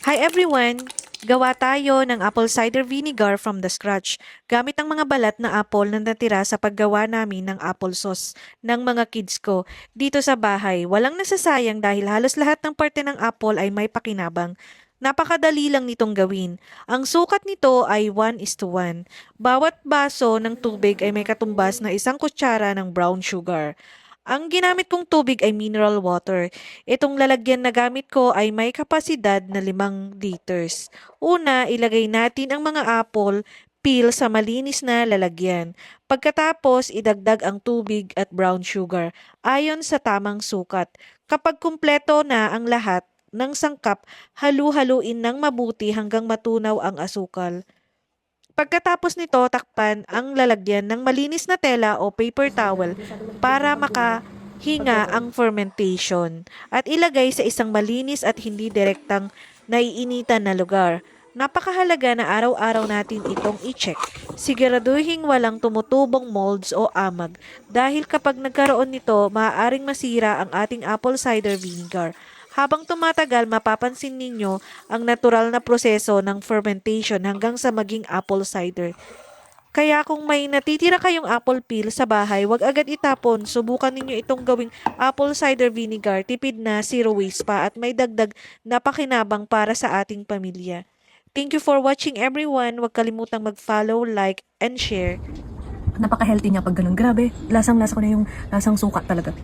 Hi everyone! Gawa tayo ng apple cider vinegar from the scratch gamit ang mga balat na apple na natira sa paggawa namin ng apple sauce ng mga kids ko dito sa bahay. Walang nasasayang dahil halos lahat ng parte ng apple ay may pakinabang. Napakadali lang nitong gawin. Ang sukat nito ay 1:1. Bawat baso ng tubig ay may katumbas na 1 kutsara ng brown sugar. Ang ginamit kong tubig ay mineral water. Itong lalagyan na gamit ko ay may kapasidad na 5 liters. Una, ilagay natin ang mga apple peel sa malinis na lalagyan. Pagkatapos, idagdag ang tubig at brown sugar ayon sa tamang sukat. Kapag kumpleto na ang lahat ng sangkap, halu-haluin ng mabuti hanggang matunaw ang asukal. Pagkatapos nito, takpan ang lalagyan ng malinis na tela o paper towel para makahinga ang fermentation at ilagay sa isang malinis at hindi direktang naiinitan na lugar. Napakahalaga na araw-araw natin itong i-check. Siguraduhin walang tumutubong molds o amag dahil kapag nagkaroon nito, maaaring masira ang ating apple cider vinegar. Habang tumatagal, mapapansin ninyo ang natural na proseso ng fermentation hanggang sa maging apple cider. Kaya kung may natitira kayong apple peel sa bahay, wag agad itapon. Subukan ninyo itong gawing apple cider vinegar, tipid na, zero waste pa at may dagdag na pakinabang para sa ating pamilya. Thank you for watching everyone. Huwag kalimutang mag-follow, like, and share. Napaka-healthy niya pag ganun. Grabe, lasang-lasa ko na yung lasang suka talaga.